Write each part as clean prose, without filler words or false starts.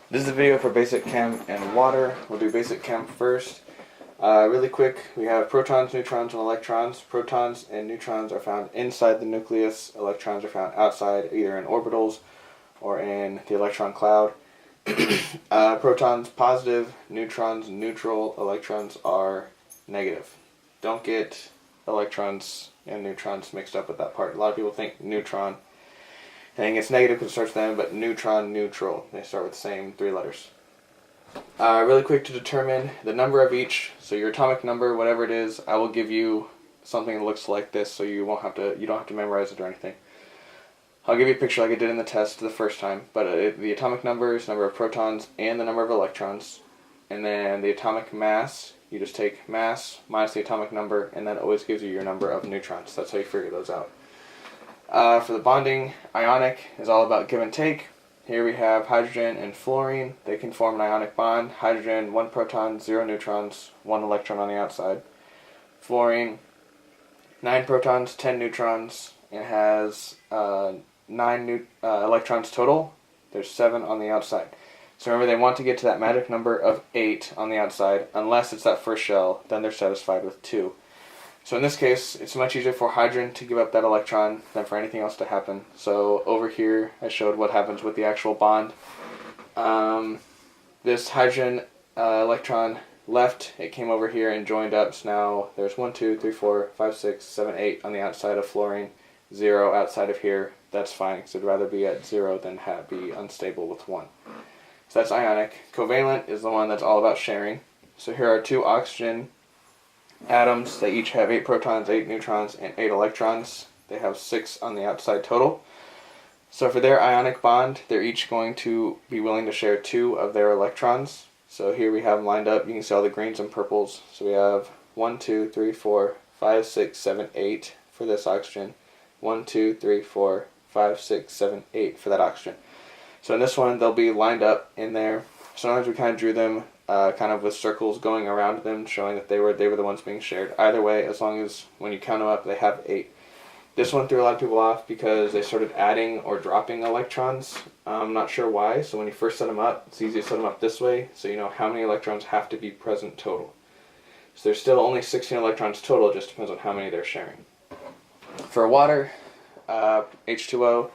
This is a video for basic chem and water. We'll do basic chem first. Really quick, we have protons, neutrons, and electrons. Protons and neutrons are found inside the nucleus. Electrons are found outside, either in orbitals or in the electron cloud. Protons positive, neutrons neutral, electrons are negative. Don't get electrons and neutrons mixed up with that part. A lot of people think neutron and it's negative because it starts with M, but neutron, neutral. They start with the same three letters. Really quick to determine the number of each. So your atomic number, whatever it is, I will give you something that looks like this, so you don't have to memorize it or anything. I'll give you a picture like I did in the test the first time. But the atomic number is number of protons and the number of electrons, and then the atomic mass. You just take mass minus the atomic number, and that always gives you your number of neutrons. That's how you figure those out. For the bonding, ionic is all about give and take. Here we have hydrogen and fluorine. They can form an ionic bond. Hydrogen, 1 proton, 0 neutrons, 1 electron on the outside. Fluorine, 9 protons, 10 neutrons, and has 9 electrons total. There's 7 on the outside. So remember, they want to get to that magic number of 8 on the outside. Unless it's that first shell, then they're satisfied with 2. So in this case, it's much easier for hydrogen to give up that electron than for anything else to happen. So over here, I showed what happens with the actual bond. This hydrogen electron left, it came over here and joined up. So now there's 1, 2, 3, 4, 5, 6, 7, 8 on the outside of fluorine, 0 outside of here. That's fine, because I'd rather be at 0 than be unstable with 1. So that's ionic. Covalent is the one that's all about sharing. So here are 2 oxygen atoms. They each have 8 protons, 8 neutrons, and 8 electrons. They have 6 on the outside total. So for their ionic bond, they're each going to be willing to share 2 of their electrons. So here we have them lined up. You can see all the greens and purples. So we have 1, 2, 3, 4, 5, 6, 7, 8 for this oxygen. 1, 2, 3, 4, 5, 6, 7, 8 for that oxygen. So in this one, they'll be lined up in there. Sometimes we kind of drew them kind of with circles going around them, showing that they were the ones being shared. Either way, as long as when you count them up, they have 8. This one threw a lot of people off because they started adding or dropping electrons. I'm not sure why. So when you first set them up, it's easy to set them up this way, so you know how many electrons have to be present total. So there's still only 16 electrons total. It just depends on how many they're sharing. For water, H2O.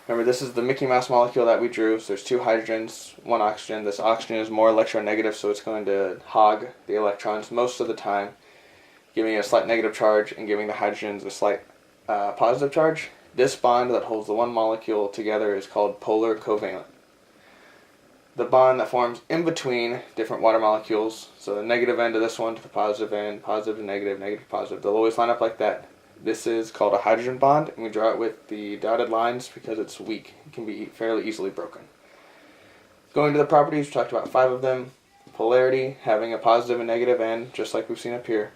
Remember, this is the Mickey Mouse molecule that we drew. So there's 2 hydrogens, 1 oxygen. This oxygen is more electronegative, so it's going to hog the electrons most of the time, giving a slight negative charge and giving the hydrogens a slight positive charge. This bond that holds the one molecule together is called polar covalent. The bond that forms in between different water molecules, so the negative end of this one to the positive end, positive to negative, negative to positive, they'll always line up like that. This is called a hydrogen bond, and we draw it with the dotted lines because it's weak. It can be fairly easily broken. Going to the properties, we talked about 5 of them. Polarity, having a positive and negative end, just like we've seen up here.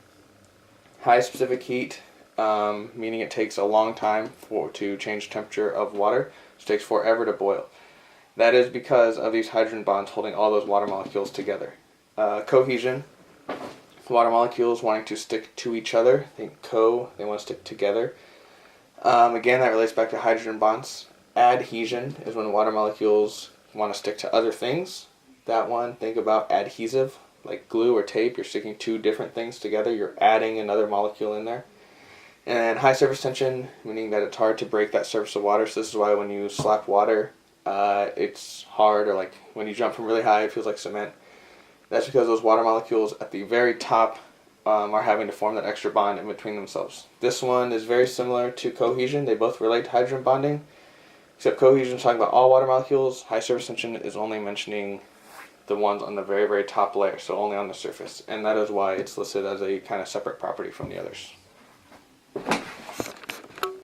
High specific heat, meaning it takes a long time to change the temperature of water. It takes forever to boil. That is because of these hydrogen bonds holding all those water molecules together. Cohesion. Water molecules wanting to stick to each other. Think they want to stick together. Again, that relates back to hydrogen bonds. Adhesion is when water molecules want to stick to other things. That one, think about adhesive, like glue or tape. You're sticking 2 different things together. You're adding another molecule in there. And high surface tension, meaning that it's hard to break that surface of water. So this is why when you slap water, it's hard, or like when you jump from really high, it feels like cement. That's because those water molecules at the very top are having to form that extra bond in between themselves. This one is very similar to cohesion. They both relate to hydrogen bonding, except cohesion is talking about all water molecules. High surface tension is only mentioning the ones on the very, very top layer, so only on the surface. And that is why it's listed as a kind of separate property from the others.